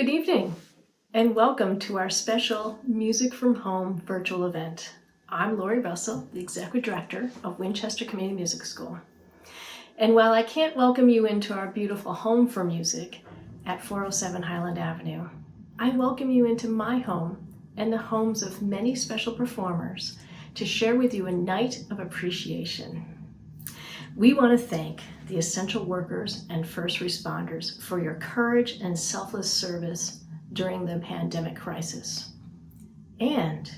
Good evening, and welcome to our special Music from Home virtual event. I'm Lori Russell, the Executive Director of Winchester Community Music School. And while I can't welcome you into our beautiful home for music at 407 Highland Avenue, I welcome you into my home and the homes of many special performers to share with you a night of appreciation. We want to thank the essential workers and first responders for your courage and selfless service during the pandemic crisis. And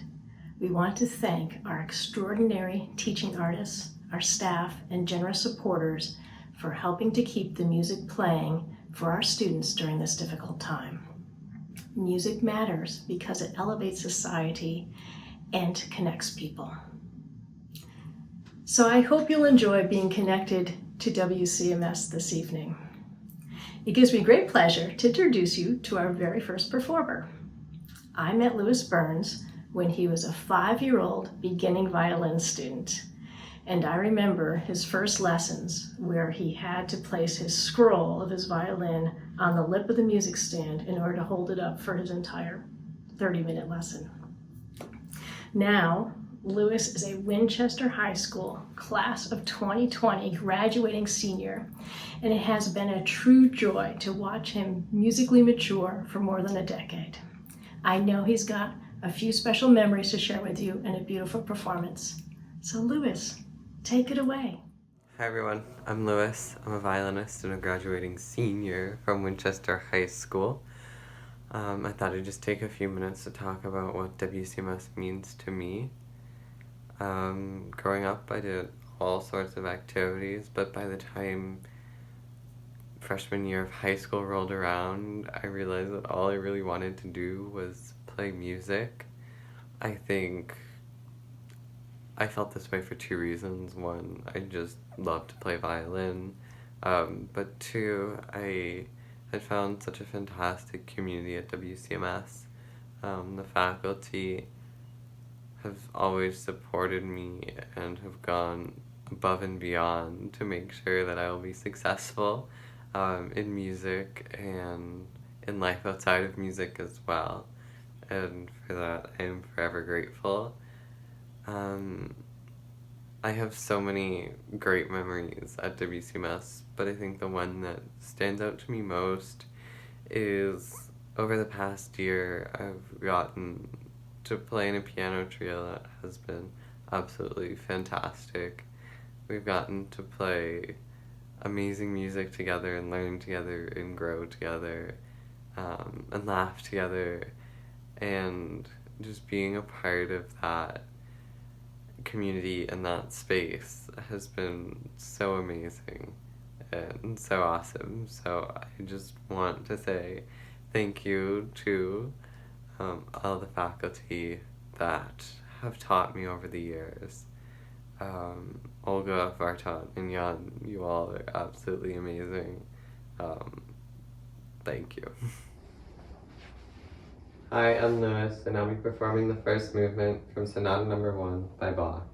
we want to thank our extraordinary teaching artists, our staff, and generous supporters for helping to keep the music playing for our students during this difficult time. Music matters because it elevates society and connects people. So I hope you'll enjoy being connected to WCMS this evening. It gives me great pleasure to introduce you to our very first performer. I met Louis Burns when he was a 5-year-old beginning violin student. And I remember his first lessons where he had to place his scroll of his violin on the lip of the music stand in order to hold it up for his entire 30-minute lesson. Now, Louis is a Winchester High School class of 2020 graduating senior, and it has been a true joy to watch him musically mature for more than a decade. I know he's got a few special memories to share with you and a beautiful performance. So Louis, take it away. Hi everyone, I'm Louis. I'm a violinist and a graduating senior from Winchester High School. I thought I'd just take a few minutes to talk about what WCMS means to me. Growing up, I did all sorts of activities, but by the time freshman year of high school rolled around, I realized that all I really wanted to do was play music. I think I felt this way for two reasons. One, I just loved to play violin, but two, I had found such a fantastic community at WCMS. The faculty have always supported me and have gone above and beyond to make sure that I will be successful in music and in life outside of music as well. And for that, I am forever grateful. I have so many great memories at WCMS, but I think the one that stands out to me most is over the past year I've gotten to play in a piano trio that has been absolutely fantastic. We've gotten to play amazing music together and learn together and grow together and laugh together, and just being a part of that community and that space has been so amazing and so awesome. So I just want to say thank you to all the faculty that have taught me over the years. Olga, Vartan, and Jan, you all are absolutely amazing. Thank you. Hi, I'm Louis, and I'll be performing the first movement from Sonata No. 1 by Bach.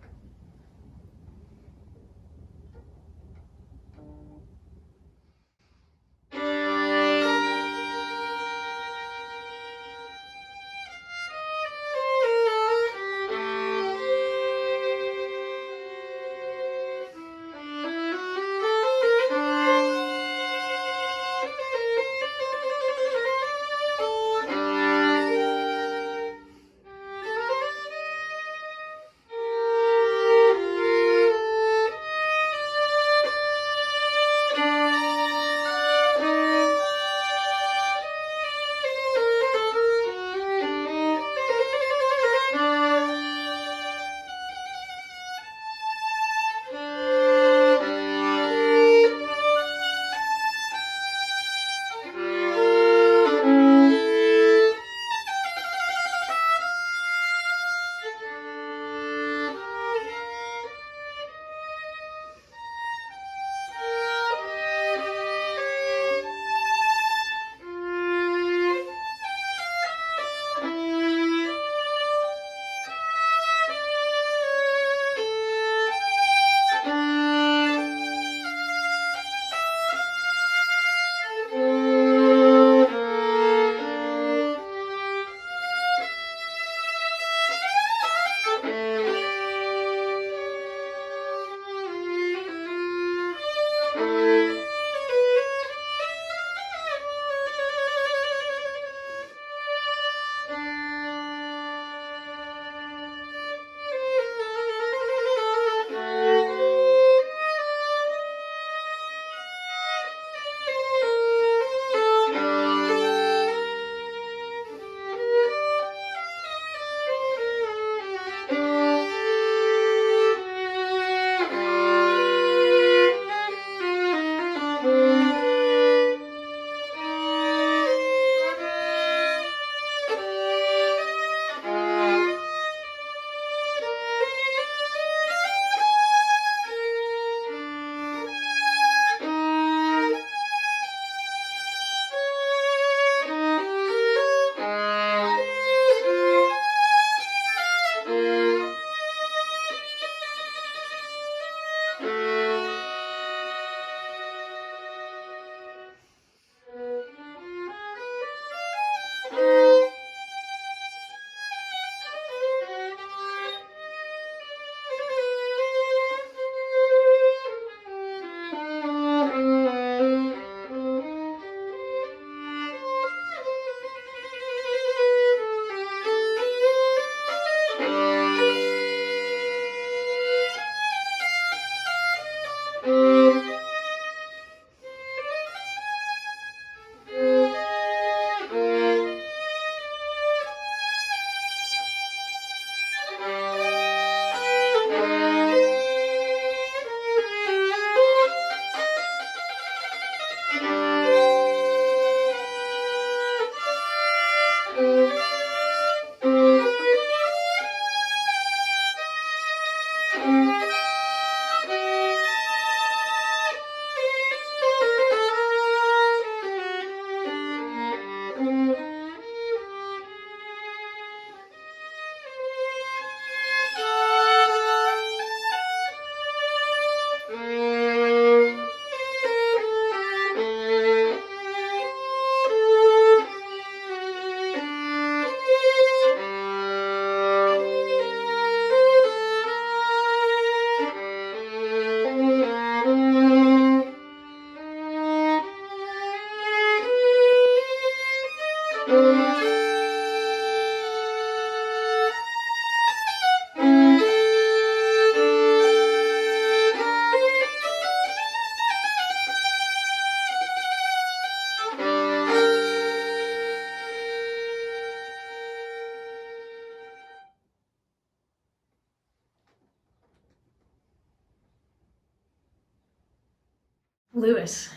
Lewis,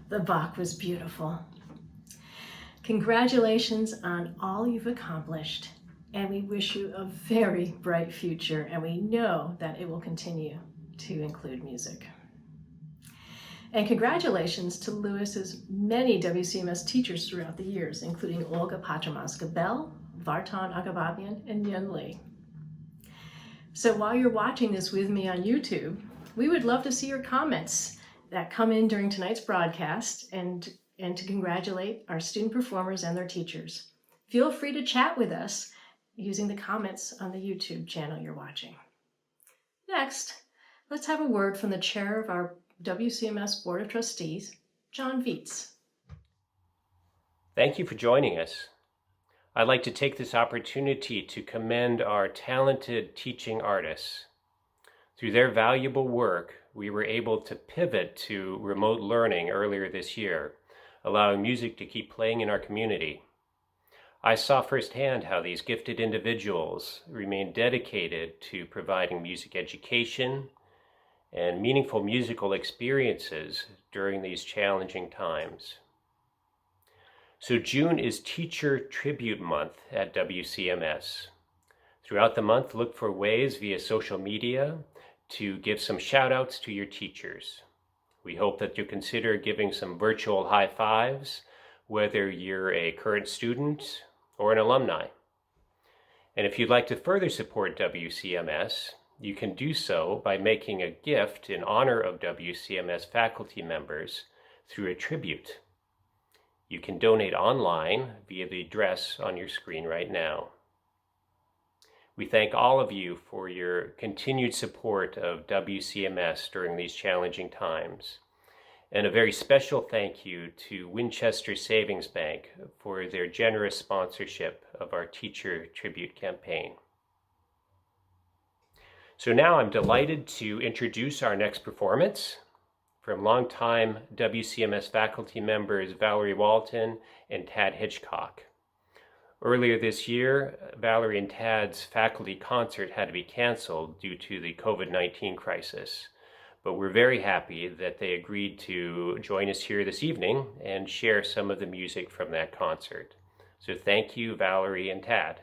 the Bach was beautiful. Congratulations on all you've accomplished, and we wish you a very bright future, and we know that it will continue to include music. And congratulations to Lewis's many WCMS teachers throughout the years, including Olga Patramanska-Bell, Vartan Agababian, and Yun Lee. So while you're watching this with me on YouTube, we would love to see your comments that come in during tonight's broadcast and to congratulate our student performers and their teachers. Feel free to chat with us using the comments on the YouTube channel you're watching. Next, let's have a word from the chair of our WCMS Board of Trustees, John Vietz. Thank you for joining us. I'd like to take this opportunity to commend our talented teaching artists. Through their valuable work, we were able to pivot to remote learning earlier this year, allowing music to keep playing in our community. I saw firsthand how these gifted individuals remain dedicated to providing music education and meaningful musical experiences during these challenging times. So June is Teacher Tribute Month at WCMS. Throughout the month, look for ways via social media to give some shout outs to your teachers. We hope that you'll consider giving some virtual high fives, whether you're a current student or an alumni. And if you'd like to further support WCMS, you can do so by making a gift in honor of WCMS faculty members through a tribute. You can donate online via the address on your screen right now. We thank all of you for your continued support of WCMS during these challenging times. And a very special thank you to Winchester Savings Bank for their generous sponsorship of our Teacher Tribute campaign. So now I'm delighted to introduce our next performance from longtime WCMS faculty members Valerie Walton and Tad Hitchcock. Earlier this year, Valerie and Tad's faculty concert had to be canceled due to the COVID-19 crisis, but we're very happy that they agreed to join us here this evening and share some of the music from that concert. So thank you, Valerie and Tad.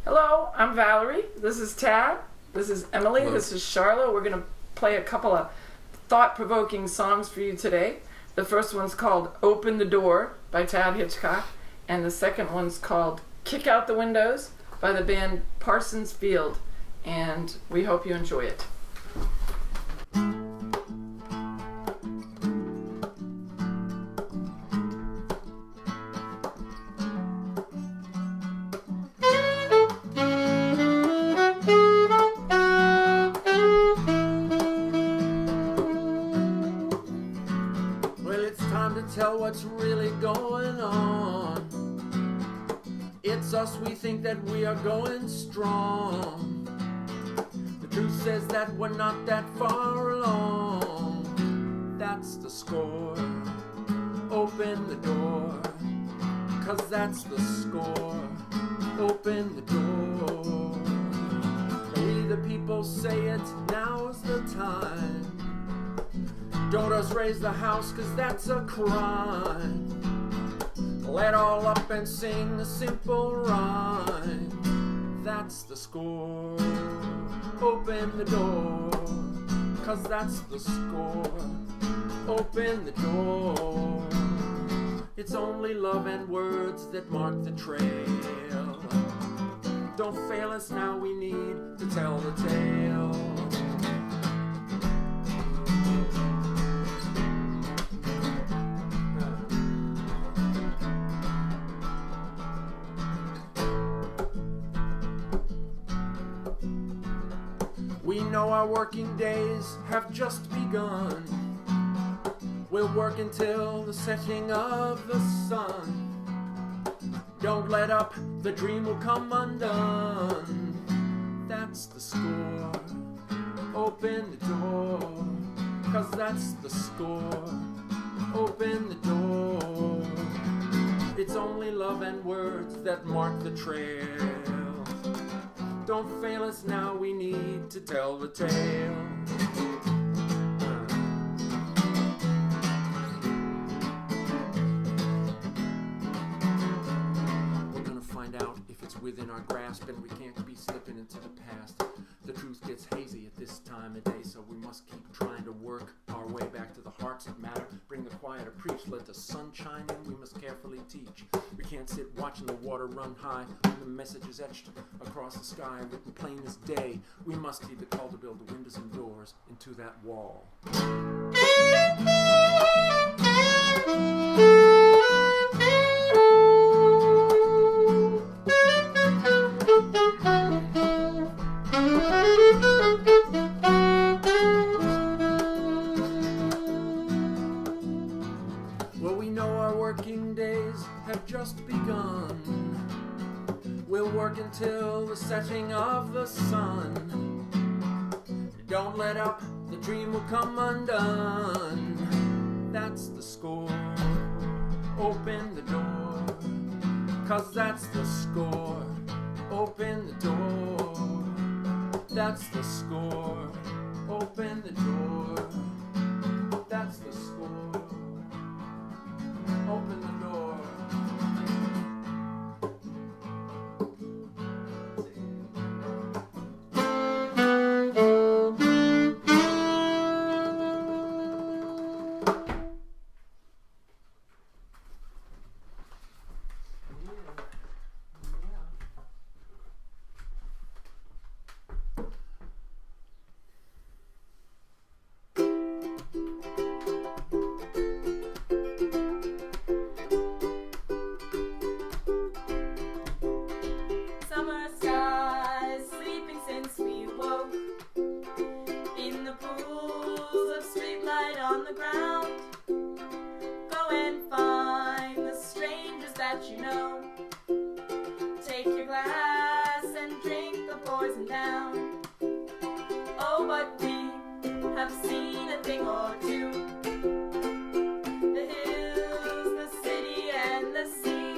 Hello, I'm Valerie. This is Tad. This is Emily. Hello. This is Charlotte. We're going to play a couple of thought-provoking songs for you today. The first one's called Open the Door by Tad Hitchcock, and the second one's called Kick Out the Windows by the band Parsons Field, and we hope you enjoy it. Tell what's really going on. It's us, we think that we are going strong. The truth says that we're not that far along. That's the score. Open the door, 'cause that's the score. Open the door. We the people say it, now's the time. Don't us raise the house, 'cause that's a crime. Let all up and sing a simple rhyme. That's the score. Open the door, 'cause that's the score. Open the door. It's only love and words that mark the trail. Don't fail us now, we need to tell the tale. We know our working days have just begun. We'll work until the setting of the sun. Don't let up, the dream will come undone. That's the score. Open the door, 'cause that's the score. Open the door. It's only love and words that mark the trail. Don't fail us now, we need to tell the tale. past. The truth gets hazy at this time of day, so we must keep trying to work our way back to the hearts that matter. Bring the choir to preach, let the sun shine in, we must carefully teach. We can't sit watching the water run high when the message is etched across the sky, written plain as day. We must heed the call to build the windows and doors into that wall. Well, we know our working days have just begun. We'll work until the setting of the sun. Don't let up, the dream will come undone. That's the score. Open the door, 'cause that's the score. Open the door, that's the score. Open the door, that's the score. Open the door. Summer skies sleeping since we woke, in the pools of streetlight on the ground. Go and find the strangers that you know. Take your glass and drink the poison down. Oh, but we have seen a thing or two. The hills, the city, and the sea.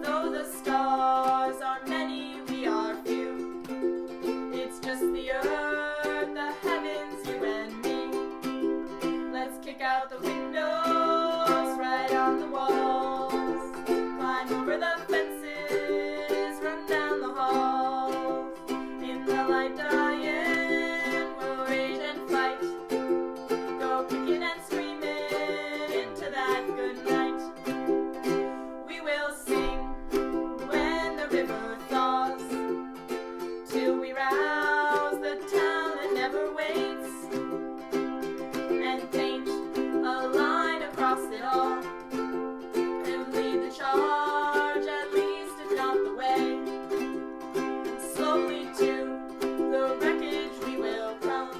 Though the stars are many, we are few. It's just the earth, the heavens, you and me. Let's kick out the windows, right on the walls. Climb over the fences, run down the halls. In the light dying, we'll rage and fight. Go kicking and screaming into that good night. We will sing when the river thaws, till we rouse the town that never waits, and paint a line across it all, and lead the charge, at least if not the way. Slowly to the wreckage we will come,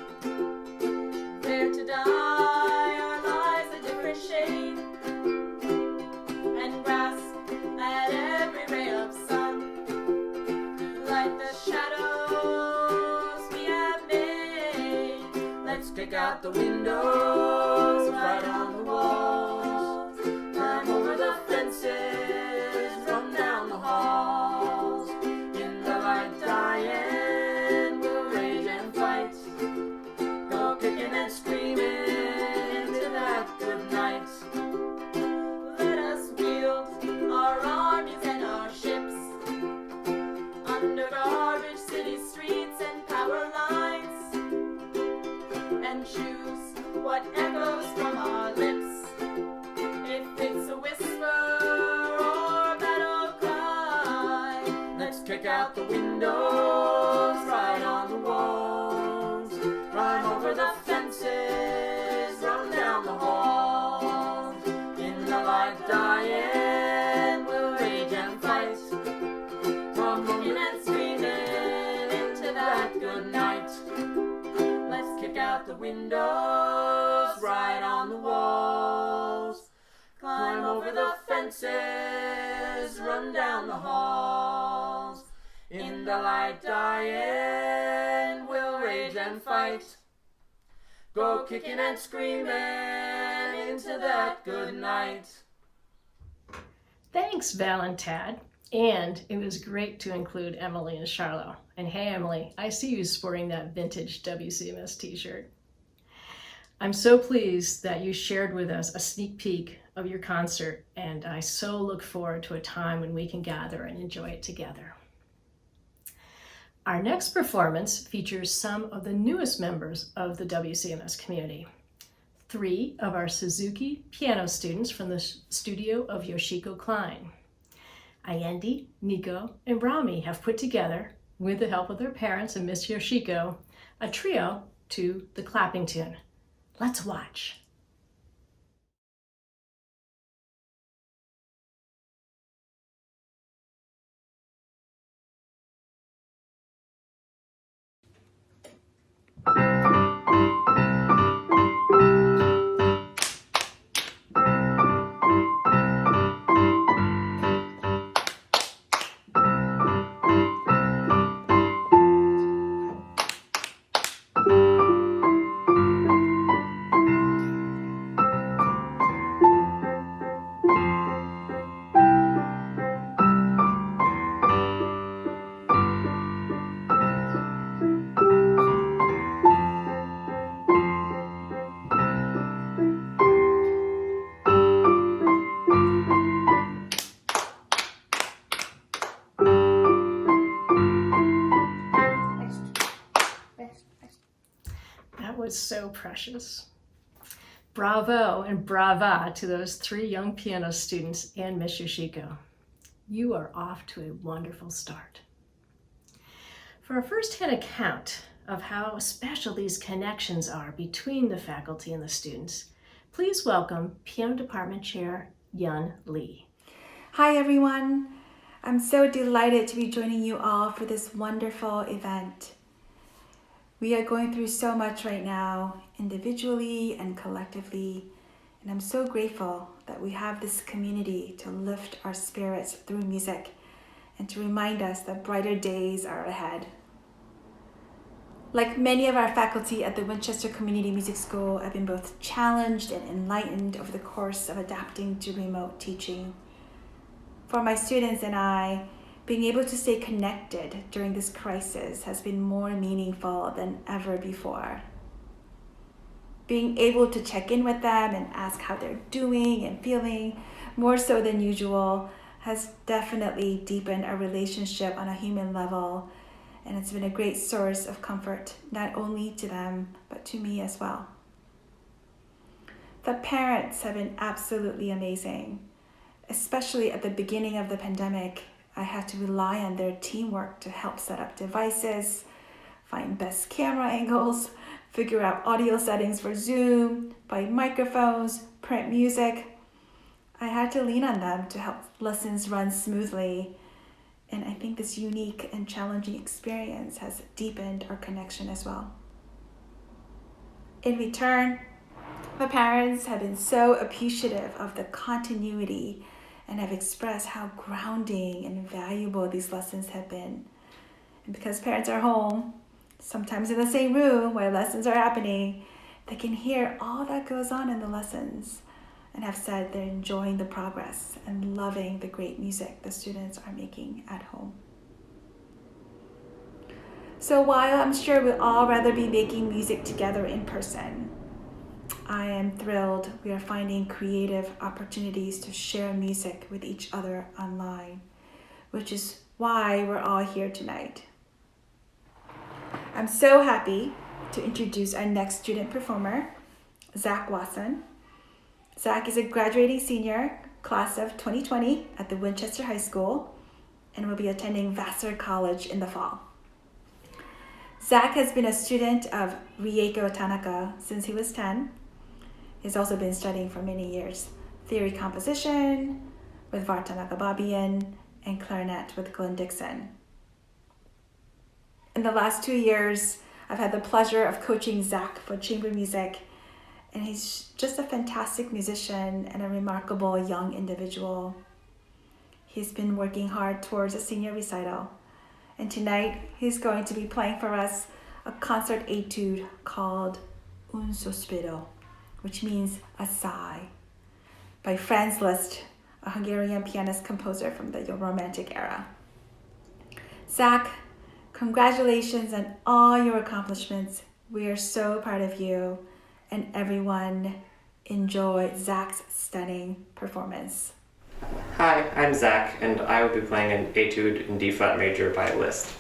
there to die our lives a different shade, and grasp at every ray of sun, like the shadows we have made. Let's kick out the windows, right on the walls, climb over the fences, run down the halls. In the light dying, we'll rage and fight. Go kicking and screaming into that good night. Let us wield our armies and our ships under garbage city streets and power lines, and choose what echoes from our lips, if it's a whisper or a battle cry. Let's kick out the windows, right on the walls, climb over the fences, run down the halls. In the light dying, we'll rage and fight. Come kicking and screaming into that good night. Let's kick out the windows, right on the walls, climb over the fences, run down the halls. In the light dying, we'll rage and fight. Go kicking and screaming into that good night. Thanks, Val and Tad. And it was great to include Emily and Charlotte. And hey, Emily, I see you sporting that vintage WCMS t-shirt. I'm so pleased that you shared with us a sneak peek of your concert, and I so look forward to a time when we can gather and enjoy it together. Our next performance features some of the newest members of the WCMS community. 3 of our Suzuki piano students from the studio of Yoshiko Klein. Ayendi, Nico, and Rami have put together, with the help of their parents and Miss Yoshiko, a trio to the clapping tune. Let's watch. That was so precious. Bravo and brava to those 3 young piano students and Miss Yoshiko. You are off to a wonderful start. For a first-hand account of how special these connections are between the faculty and the students, please welcome Piano Department Chair Yun Lee. Hi everyone. I'm so delighted to be joining you all for this wonderful event. We are going through so much right now, individually and collectively, and I'm so grateful that we have this community to lift our spirits through music and to remind us that brighter days are ahead. Like many of our faculty at the Winchester Community Music School, I've been both challenged and enlightened over the course of adapting to remote teaching. For my students and I, being able to stay connected during this crisis has been more meaningful than ever before. Being able to check in with them and ask how they're doing and feeling, more so than usual, has definitely deepened our relationship on a human level, and it's been a great source of comfort, not only to them, but to me as well. The parents have been absolutely amazing. Especially at the beginning of the pandemic, I had to rely on their teamwork to help set up devices, find best camera angles, figure out audio settings for Zoom, buy microphones, print music. I had to lean on them to help lessons run smoothly, and I think this unique and challenging experience has deepened our connection as well. In return, the parents have been so appreciative of the continuity and have expressed how grounding and valuable these lessons have been. And because parents are home, sometimes in the same room where lessons are happening, they can hear all that goes on in the lessons and have said they're enjoying the progress and loving the great music the students are making at home. So while I'm sure we'll all rather be making music together in person, I am thrilled we are finding creative opportunities to share music with each other online, which is why we're all here tonight. I'm so happy to introduce our next student performer, Zach Watson. Zach is a graduating senior, class of 2020 at the Winchester High School, and will be attending Vassar College in the fall. Zach has been a student of Rieko Tanaka since he was 10. He's also been studying for many years theory composition with Vartanaka Babian and clarinet with Glenn Dixon. In the last 2 years, I've had the pleasure of coaching Zach for chamber music, and he's just a fantastic musician and a remarkable young individual. He's been working hard towards a senior recital, and tonight he's going to be playing for us a concert etude called Un Sospiro, which means a sigh, by Franz Liszt, a Hungarian pianist composer from the Romantic era. Zach, congratulations on all your accomplishments. We are so proud of you, and everyone enjoy Zach's stunning performance. Hi, I'm Zach, and I will be playing an Etude in D flat major by Liszt.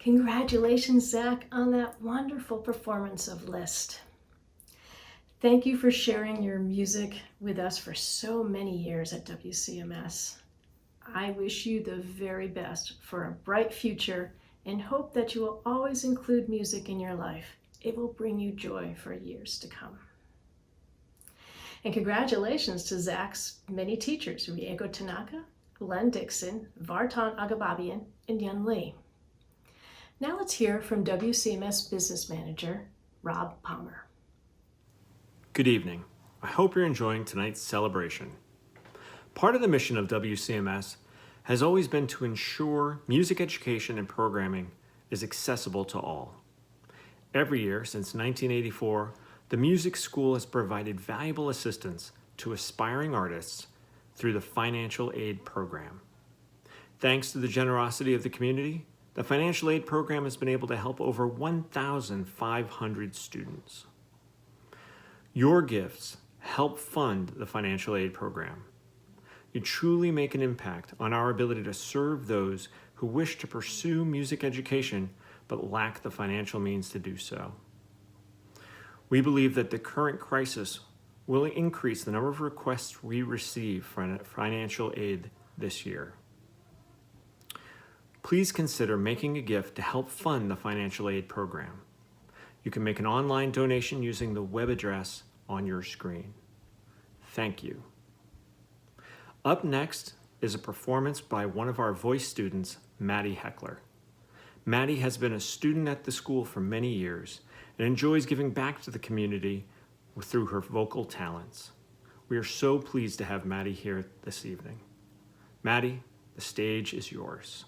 Congratulations, Zach, on that wonderful performance of Liszt. Thank you for sharing your music with us for so many years at WCMS. I wish you the very best for a bright future and hope that you will always include music in your life. It will bring you joy for years to come. And congratulations to Zach's many teachers, Riego Tanaka, Glenn Dixon, Vartan Agababian, and Yun Lee. Now let's hear from WCMS Business Manager, Rob Palmer. Good evening. I hope you're enjoying tonight's celebration. Part of the mission of WCMS has always been to ensure music education and programming is accessible to all. Every year since 1984, the music school has provided valuable assistance to aspiring artists through the financial aid program. Thanks to the generosity of the community, the financial aid program has been able to help over 1,500 students. Your gifts help fund the financial aid program. You truly make an impact on our ability to serve those who wish to pursue music education but lack the financial means to do so. We believe that the current crisis will increase the number of requests we receive for financial aid this year. Please consider making a gift to help fund the financial aid program. You can make an online donation using the web address on your screen. Thank you. Up next is a performance by one of our voice students, Maddy Heckler. Maddy has been a student at the school for many years and enjoys giving back to the community through her vocal talents. We are so pleased to have Maddy here this evening. Maddy, the stage is yours.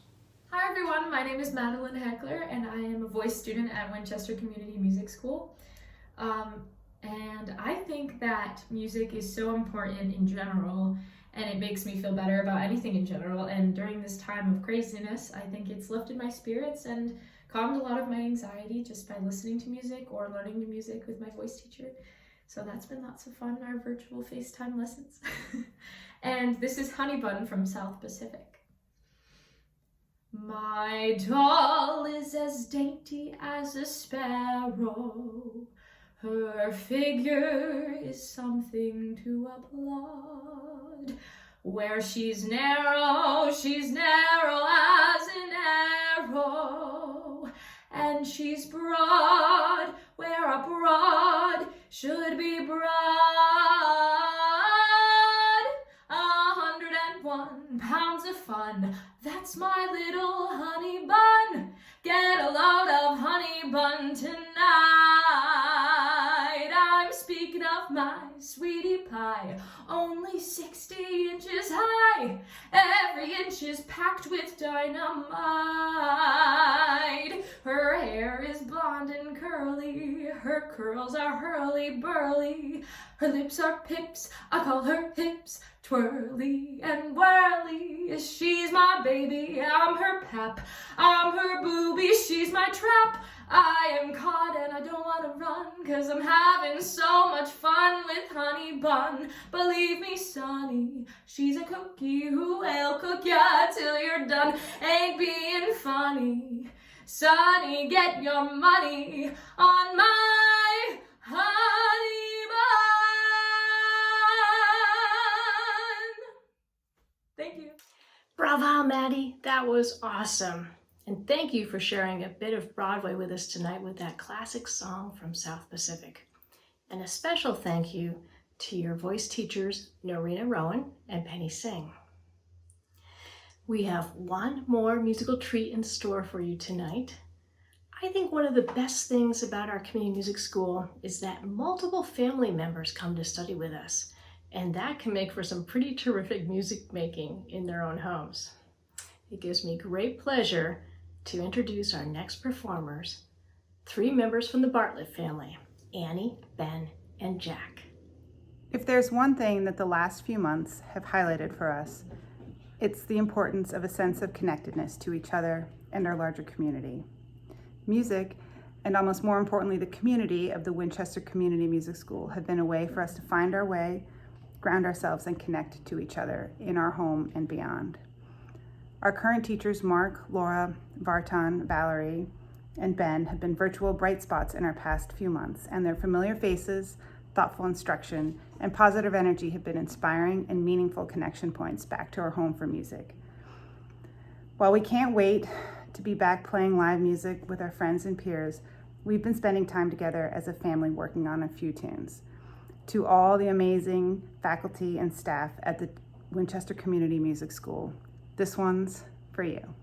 Hi everyone, my name is Madeline Heckler and I am a voice student at Winchester Community Music School. And I think that music is so important in general, and it makes me feel better about anything in general. And during this time of craziness, I think it's lifted my spirits and calmed a lot of my anxiety just by listening to music or learning new music with my voice teacher. So that's been lots of fun, our virtual FaceTime lessons. And this is Honey Bun from South Pacific. My doll is as dainty as a sparrow. Her figure is something to applaud. Where she's narrow as an arrow. And she's broad, where a broad should be broad. 101 pounds of fun, that's my little honey bun. Get a load of honey bun tonight. I'm speaking of my sweetie pie, only 60 inches high. Every inch is packed with dynamite. Her hair is blonde and curly, her curls are hurly-burly. Her lips are pips, I call her hips, twirly and whirly. She's my baby, I'm her pep, I'm her booby, she's my trap. I am caught and I don't want to run, 'cause I'm having so much fun with honey bun. Believe me, Sonny, she's a cookie who will cook ya till you're done. Ain't being funny. Sonny, get your money on my honey bun. Thank you. Bravo, Maddy. That was awesome. And thank you for sharing a bit of Broadway with us tonight with that classic song from South Pacific. And a special thank you to your voice teachers, Norina Rowan and Penny Singh. We have one more musical treat in store for you tonight. I think one of the best things about our community music school is that multiple family members come to study with us, and that can make for some pretty terrific music making in their own homes. It gives me great pleasure to introduce our next performers, 3 members from the Bartlett family, Annie, Ben, and Jack. If there's one thing that the last few months have highlighted for us, it's the importance of a sense of connectedness to each other and our larger community. Music, and almost more importantly, the community of the Winchester Community Music School, have been a way for us to find our way, ground ourselves, and connect to each other in our home and beyond. Our current teachers, Mark, Laura, Vartan, Valerie, and Ben, have been virtual bright spots in our past few months, and their familiar faces, thoughtful instruction, and positive energy have been inspiring and meaningful connection points back to our home for music. While we can't wait to be back playing live music with our friends and peers, we've been spending time together as a family working on a few tunes. To all the amazing faculty and staff at the Winchester Community Music School, this one's for you.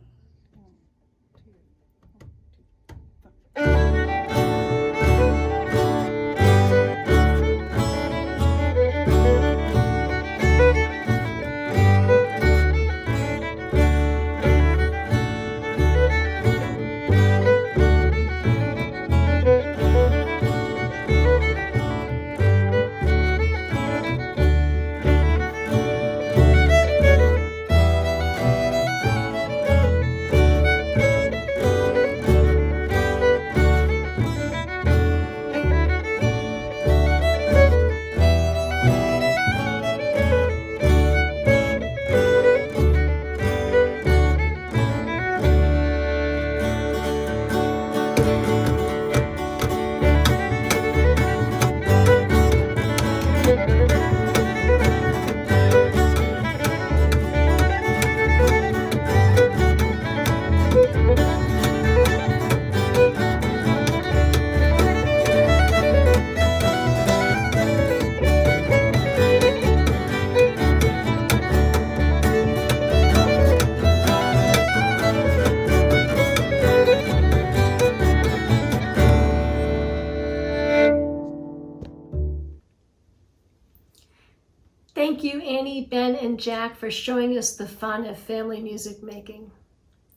Thank you, Annie, Ben, and Jack, for showing us the fun of family music making.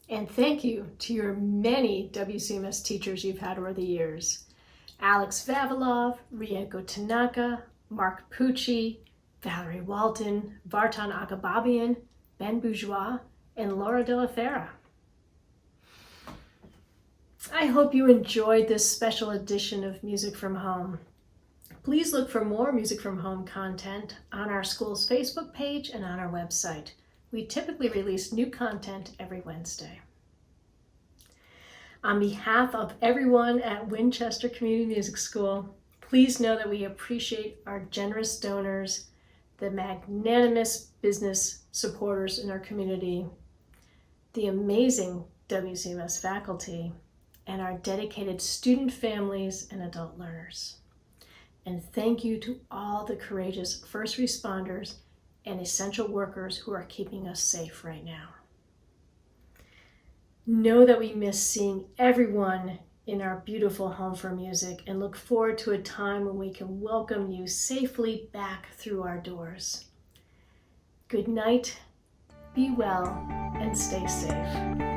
And thank you to your many WCMS teachers you've had over the years. Alex Vavilov, Rieko Tanaka, Mark Pucci, Valerie Walton, Vartan Akababian, Ben Bourgeois, and Laura De La Fera. I hope you enjoyed this special edition of Music from Home. Please look for more Music from Home content on our school's Facebook page and on our website. We typically release new content every Wednesday. On behalf of everyone at Winchester Community Music School, please know that we appreciate our generous donors, the magnanimous business supporters in our community, the amazing WCMS faculty, and our dedicated student families and adult learners. And thank you to all the courageous first responders and essential workers who are keeping us safe right now. Know that we miss seeing everyone in our beautiful home for music and look forward to a time when we can welcome you safely back through our doors. Good night, be well, and stay safe.